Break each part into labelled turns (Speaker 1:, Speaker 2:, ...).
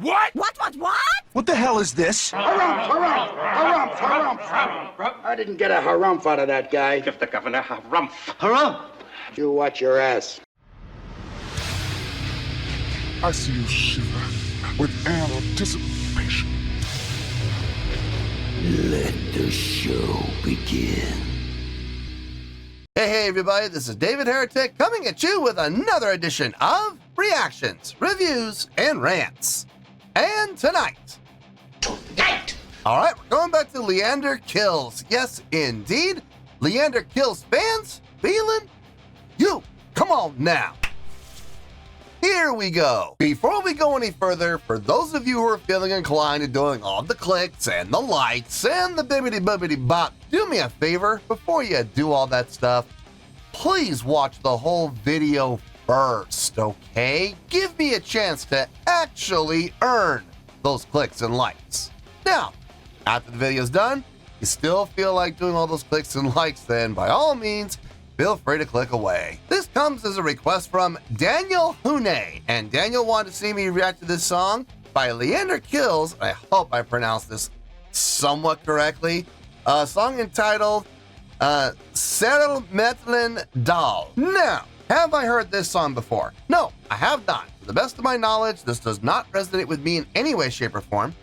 Speaker 1: What?
Speaker 2: What?
Speaker 3: What the hell is this?
Speaker 4: Harumph. I didn't get a harumph out of that guy.
Speaker 1: Give the governor harumph.
Speaker 4: Harumph? You watch your ass.
Speaker 5: I see you shiver with anticipation.
Speaker 6: Let the show begin.
Speaker 7: Hey everybody, this is David Heretic coming at you with another edition of Reactions, Reviews, and Rants. And tonight, alright, we're going back to Leander Kills. Yes, indeed, Leander Kills fans, feeling you. Come on now. Here we go. Before we go any further, for those of you who are feeling inclined to doing all the clicks and the likes and the bibbity-bobbity bop, do me a favor, before you do all that stuff, please watch the whole video first, okay? Give me a chance to actually earn those clicks and likes. Now, after the video's done, you still feel like doing all those clicks and likes, then by all means, feel free to click away. This comes as a request from Daniel Hune, and Daniel wanted to see me react to this song by Leander Kills. I hope I pronounced this somewhat correctly. A song entitled Szerelmetlen dal. Now, have I heard this song before? No, I have not. To the best of my knowledge, this does not resonate with me in any way, shape, or form.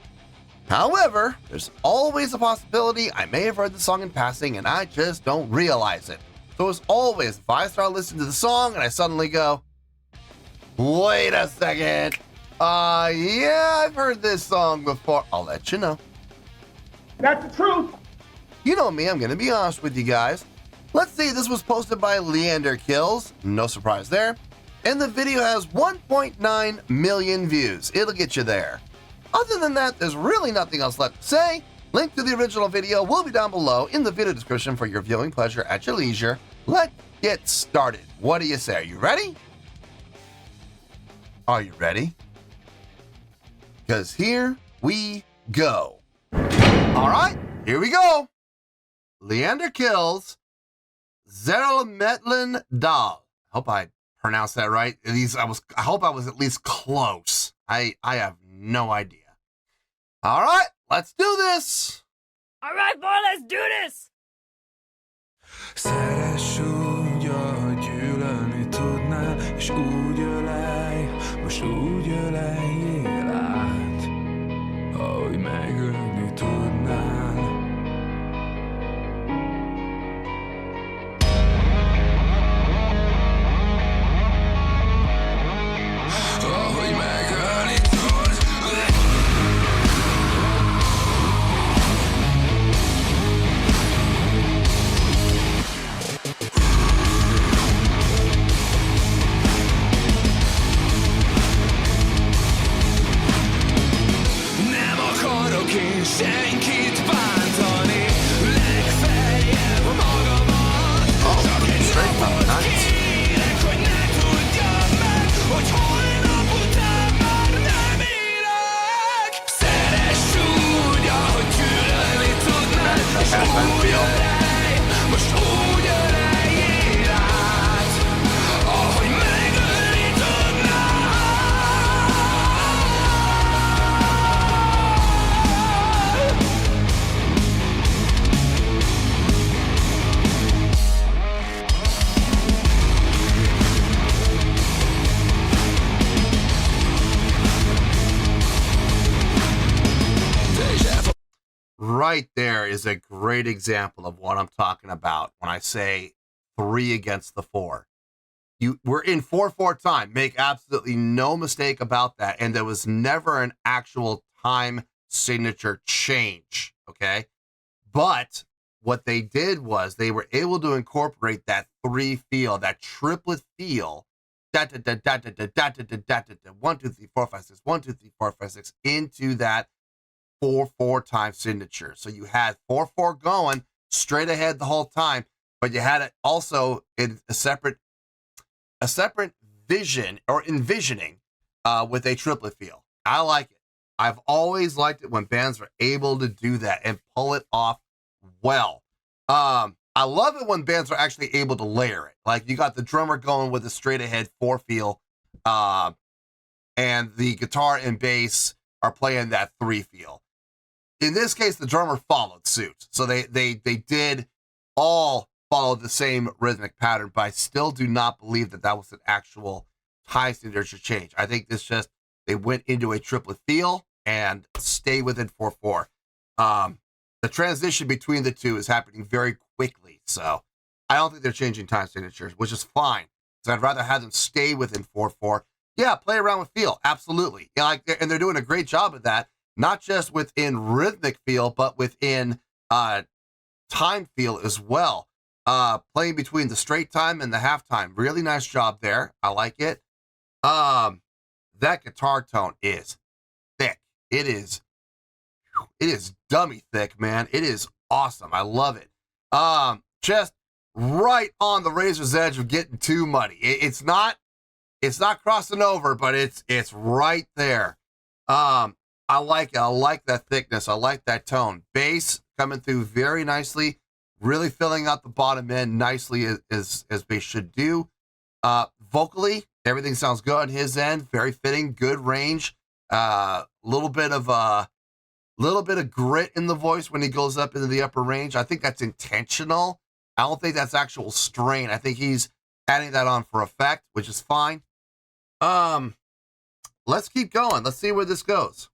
Speaker 7: However, there's always a possibility I may have heard the song in passing and I just don't realize it. So as always, if I start listening to the song and I suddenly go, wait a second, yeah, I've heard this song before, I'll let you know.
Speaker 1: That's the truth.
Speaker 7: You know me, I'm gonna be honest with you guys. Let's see, this was posted by Leander Kills, no surprise there, and the video has 1.9 million views. It'll get you there. Other than that, there's really nothing else left to say. Link to the original video will be down below in the video description for your viewing pleasure at your leisure. Let's get started. What do you say? Are you ready? Are you ready? Because here we go. All right, here we go. Leander Kills, Szerelmetlen dal. I hope I pronounced that right. I hope I was at least close. I have no idea. All right, let's do this.
Speaker 2: All right, boy, let's do this.
Speaker 8: Szeress úgy, ahogy gyűlölni tudnál, és úgy ölej, most úgy öleljél át, ahogy megölni tudnál. Ahogy megölni tudnál. Senkit bántani, legfeljebb magamat. Csak egy napot kérek, hogy ne tudjam meg, hogy holnap után már nem élek. Szeress úgy, ahogy gyűlölni tudnád, és úgy ölej, most úgy öleljél át, ahogy megölni tudnád.
Speaker 7: Right there is a great example of what I'm talking about when I say 3 against the 4. We're in 4-4 time. Make absolutely no mistake about that. And there was never an actual time signature change, okay? But what they did was they were able to incorporate that 3 feel, that triplet feel, 1, 2, 3, 4, 5, 6, 1, 2, 3, 4, 5, 6 into that 4-4 time signature. So you had 4-4 going straight ahead the whole time, but you had it also in a separate vision or envisioning with a triplet feel. I like it. I've always liked it when bands are able to do that and pull it off well. I love it when bands are actually able to layer it. Like you got the drummer going with a straight ahead 4 feel, and the guitar and bass are playing that 3 feel. In this case, the drummer followed suit. So they did all follow the same rhythmic pattern, but I still do not believe that that was an actual time signature change. I think this just, they went into a triplet feel and stay within 4/4. The transition between the two is happening very quickly, so I don't think they're changing time signatures, which is fine. So I'd rather have them stay within 4/4. Yeah, play around with feel, absolutely. Yeah, and they're doing a great job of that, not just within rhythmic feel, but within time feel as well. Playing between the straight time and the half time, really nice job there. I like it. That guitar tone is thick. It is dummy thick, man. It is awesome. I love it. Just right on the razor's edge of getting too muddy. It's not crossing over, but it's right there. I like it. I like that thickness. I like that tone. Bass coming through very nicely, really filling out the bottom end nicely as bass should do. Vocally, everything sounds good on his end. Very fitting, good range. Little bit of grit in the voice when he goes up into the upper range. I think that's intentional. I don't think that's actual strain. I think he's adding that on for effect, which is fine. Let's keep going. Let's see where this goes.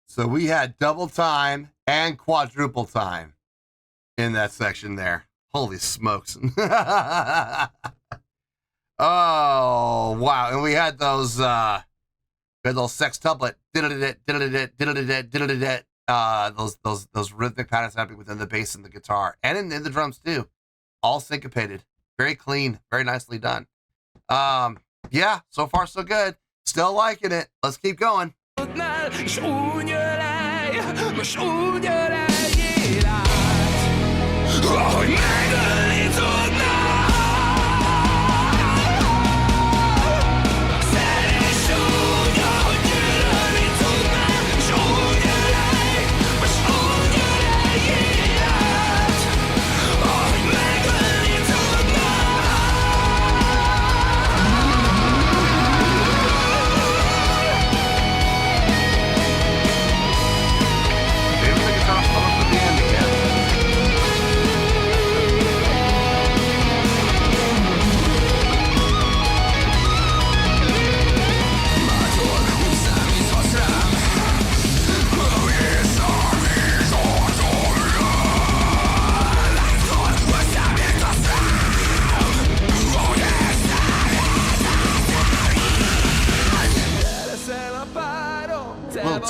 Speaker 7: So we had double time and quadruple time in that section there. Holy smokes. Oh, wow. And we had those sextuplet, those rhythmic patterns happening within the bass and the guitar and in the drums too. All syncopated. Very clean. Very nicely done. Yeah, so far so good. Still liking it. Let's keep going.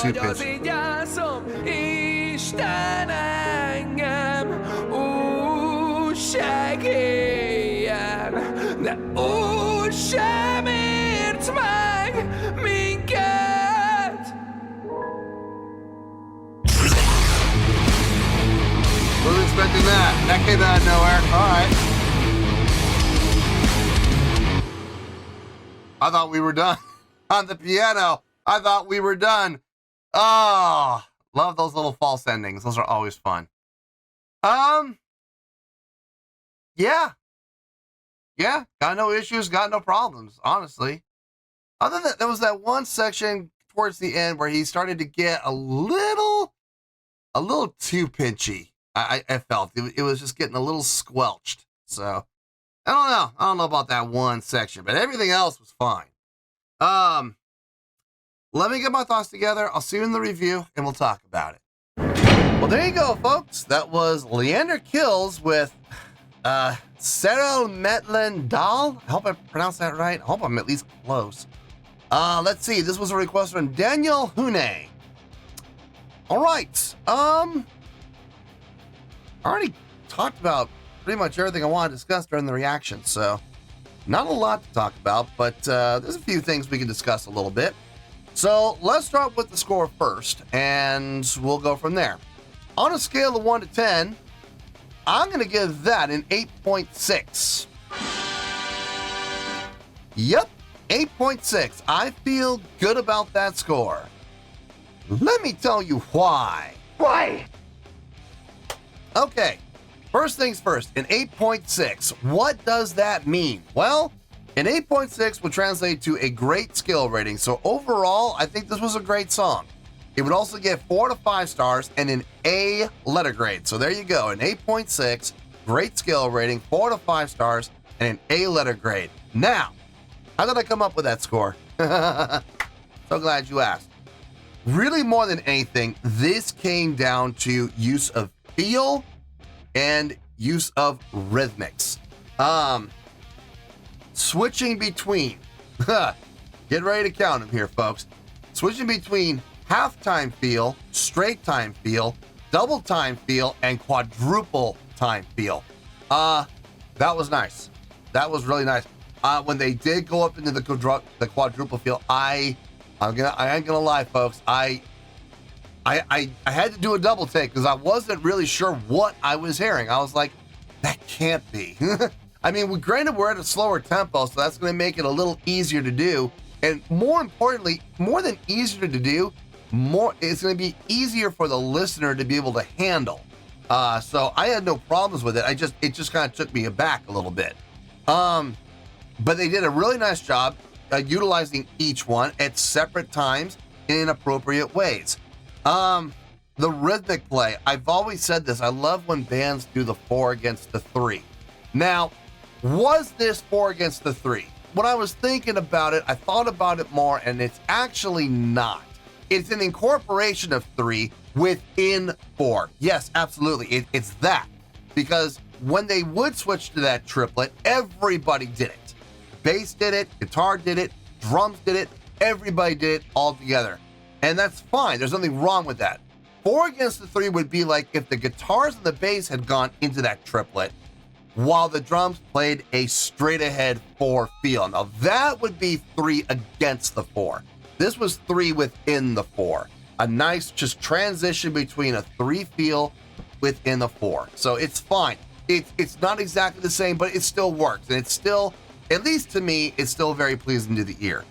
Speaker 7: Too pitchy. Wasn't expecting that. That came out of nowhere. All right. I thought we were done on the piano. I thought we were done. Oh, love those little false endings. Those are always fun. Yeah. Got no issues, got no problems, honestly. Other than there was that one section towards the end where he started to get a little too pinchy. I felt it was just getting a little squelched. So I don't know about that one section, but everything else was fine. Let me get my thoughts together. I'll see you in the review, and we'll talk about it. Well, there you go, folks. That was Leander Kills with Szerelmetlen dal. I hope I pronounced that right. I hope I'm at least close. Let's see. This was a request from Daniel Hune. All right. I already talked about pretty much everything I want to discuss during the reaction, so not a lot to talk about, but there's a few things we can discuss a little bit. So let's start with the score first, and we'll go from there. On a scale of 1 to 10, I'm going to give that an 8.6. Yep, 8.6. I feel good about that score. Let me tell you why.
Speaker 4: Why?
Speaker 7: Okay, first things first, an 8.6. What does that mean? Well, an 8.6 would translate to a great skill rating. So overall, I think this was a great song. It would also get 4 to 5 stars and an A letter grade. So there you go, an 8.6, great skill rating, 4 to 5 stars, and an A letter grade. Now, how did I come up with that score? So glad you asked. Really, more than anything, this came down to use of feel and use of rhythmics. Switching between, get ready to count them here, folks. Switching between half-time feel, straight time feel, double time feel, and quadruple time feel. That was nice. That was really nice. When they did go up into the quadruple feel, I ain't gonna lie, folks. I had to do a double take because I wasn't really sure what I was hearing. I was like, that can't be. I mean, granted, we're at a slower tempo, so that's going to make it a little easier to do. And more importantly, more than easier to do, it's going to be easier for the listener to be able to handle. So I had no problems with it. It just kind of took me aback a little bit. But they did a really nice job utilizing each one at separate times in appropriate ways. The rhythmic play, I've always said this, I love when bands do the 4 against the 3. Now, was this 4 against the 3? When I was thinking about it, I thought about it more, and it's actually not. It's an incorporation of 3 within 4. Yes, absolutely, it's that. Because when they would switch to that triplet, everybody did it. Bass did it, guitar did it, drums did it, everybody did it all together. And that's fine, there's nothing wrong with that. 4 against the 3 would be like if the guitars and the bass had gone into that triplet, while the drums played a straight ahead 4 feel. Now that would be 3 against the 4. This was 3 within the 4. A nice just transition between a 3 feel within the 4. So it's fine. It's not exactly the same, but it still works. And it's still, at least to me, it's still very pleasing to the ear.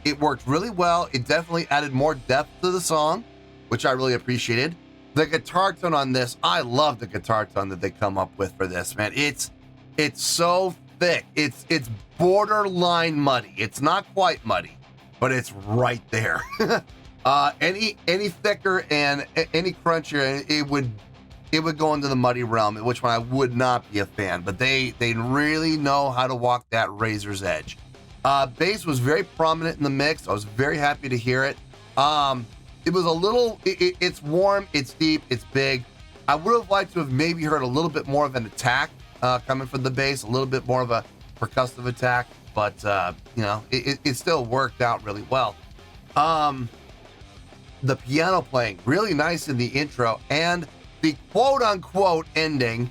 Speaker 7: It worked really well. It definitely added more depth to the song, which I really appreciated. The guitar tone on this, I love the guitar tone that they come up with for this, man. It's so thick. It's borderline muddy. It's not quite muddy, but it's right there. Any thicker and any crunchier, it would go into the muddy realm, which one I would not be a fan. But they really know how to walk that razor's edge. Bass was very prominent in the mix. I was very happy to hear it. It was a little, it's warm, it's deep, it's big. I would have liked to have maybe heard a little bit more of an attack coming from the bass, a little bit more of a percussive attack, but it still worked out really well. The piano playing, really nice in the intro, and the quote-unquote ending.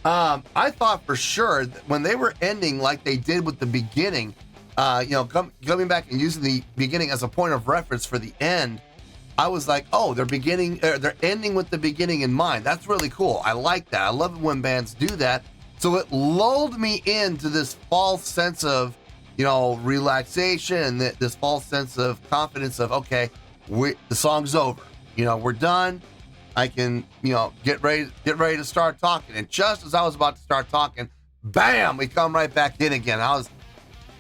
Speaker 7: I thought for sure that when they were ending like they did with the beginning, coming back and using the beginning as a point of reference for the end, I was like, oh, they're ending with the beginning in mind. That's really cool. I like that. I love it when bands do that. So it lulled me into this false sense of, relaxation and this false sense of confidence of, okay, the song's over. We're done. I can, get ready to start talking. And just as I was about to start talking, bam, we come right back in again.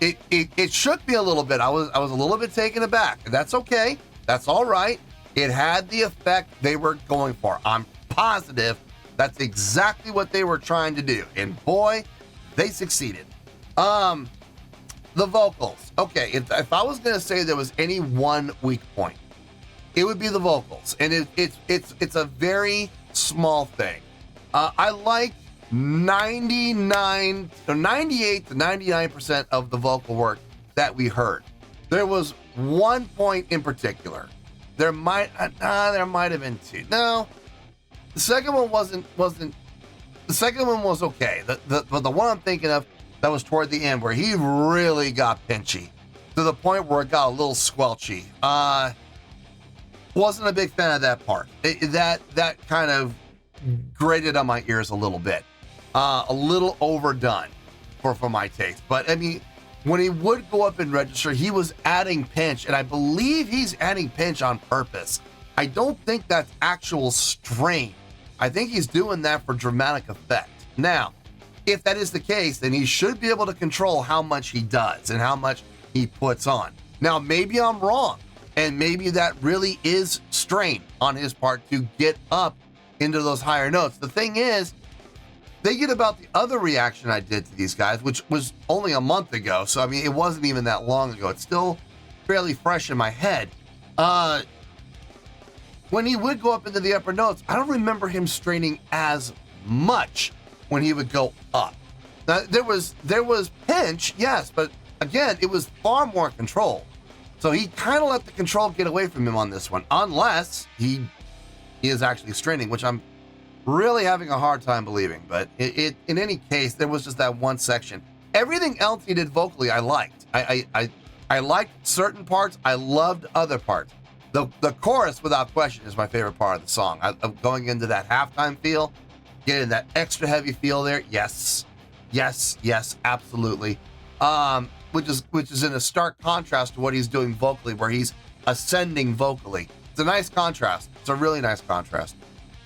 Speaker 7: It shook me a little bit. I was a little bit taken aback. That's okay. That's all right. It had the effect they were going for. I'm positive that's exactly what they were trying to do. And boy, they succeeded. The vocals. Okay, if I was going to say there was any one weak point, it would be the vocals. And it's a very small thing. I like 98 to 99% of the vocal work that we heard. There was one point in particular. There might have been two. No, the second one wasn't. The second one was okay. The one I'm thinking of that was toward the end where he really got pinchy to the point where it got a little squelchy. Wasn't a big fan of that part. That kind of grated on my ears a little bit. A little overdone for my taste. But I mean, when he would go up and register, he was adding pinch, and I believe he's adding pinch on purpose. I don't think that's actual strain. I think he's doing that for dramatic effect. Now, if that is the case, then he should be able to control how much he does and how much he puts on. Now, maybe I'm wrong, and maybe that really is strain on his part to get up into those higher notes. The thing is, thinking about the other reaction I did to these guys, which was only a month ago, so I mean, it wasn't even that long ago. It's still fairly fresh in my head. When he would go up into the upper notes, I don't remember him straining as much when he would go up. Now, there was pinch, yes, but again, it was far more control. So he kind of let the control get away from him on this one, unless he is actually straining, which I'm really having a hard time believing. But it in any case, there was just that one section. Everything else he did vocally, I liked. I liked certain parts. I loved other parts. The chorus, without question, is my favorite part of the song. I'm going into that halftime feel, getting that extra heavy feel there. Yes, absolutely. Which is in a stark contrast to what he's doing vocally, where he's ascending vocally. It's a nice contrast. It's a really nice contrast.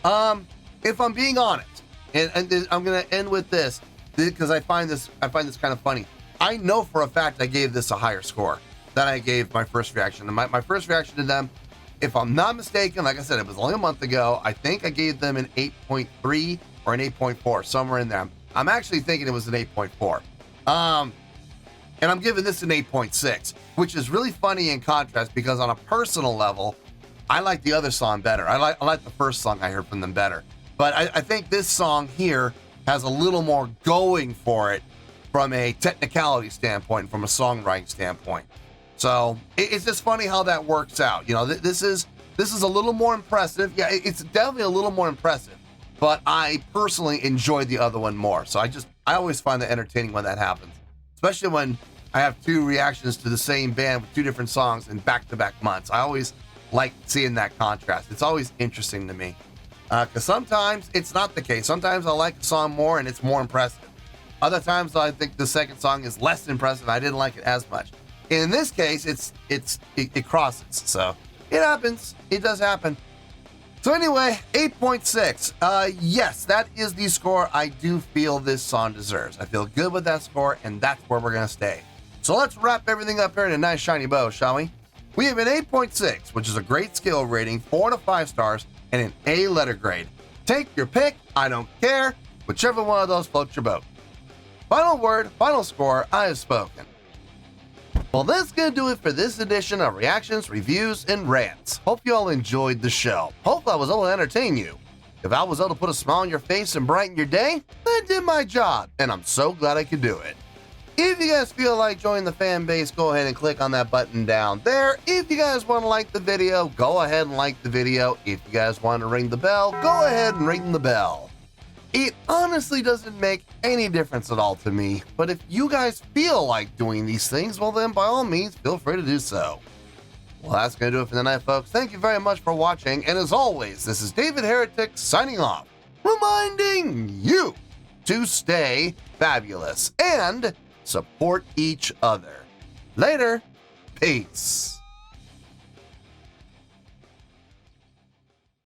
Speaker 7: If I'm being honest, and I'm gonna end with this because I find this kind of funny. I know for a fact I gave this a higher score than I gave my first reaction. And my first reaction to them, if I'm not mistaken, like I said, it was only a month ago. I think I gave them an 8.3 or an 8.4, somewhere in there. I'm actually thinking it was an 8.4. And I'm giving this an 8.6, which is really funny in contrast because on a personal level, I like the other song better. I like the first song I heard from them better. But I think this song here has a little more going for it from a technicality standpoint, from a songwriting standpoint. So it's just funny how that works out. You know, this is a little more impressive. Yeah, it's definitely a little more impressive, but I personally enjoyed the other one more. So I always find that entertaining when that happens, especially when I have two reactions to the same band with two different songs in back-to-back months. I always like seeing that contrast. It's always interesting to me because sometimes it's not the case. Sometimes I like the song more and it's more impressive. Other times I think the second song is less impressive. I didn't like it as much. In this case, it crosses. So it happens. It does happen. So anyway, 8.6. Yes, that is the score I do feel this song deserves. I feel good with that score, and that's where we're going to stay. So let's wrap everything up here in a nice shiny bow, shall we? We have an 8.6, which is a great skill rating, 4 to 5 stars, and an A letter grade. Take your pick. I don't care. Whichever one of those floats your boat. Final word, final score, I have spoken. Well, that's going to do it for this edition of Reactions, Reviews, and Rants. Hope you all enjoyed the show. Hope I was able to entertain you. If I was able to put a smile on your face and brighten your day, I did my job, and I'm so glad I could do it. If you guys feel like joining the fan base, go ahead and click on that button down there. If you guys want to like the video, go ahead and like the video. If you guys want to ring the bell, go ahead and ring the bell. It honestly doesn't make any difference at all to me, but if you guys feel like doing these things, well then by all means, feel free to do so. Well, that's going to do it for the night, folks. Thank you very much for watching, and as always, this is David Heretic signing off, reminding you to stay fabulous and support each other. Later. Peace.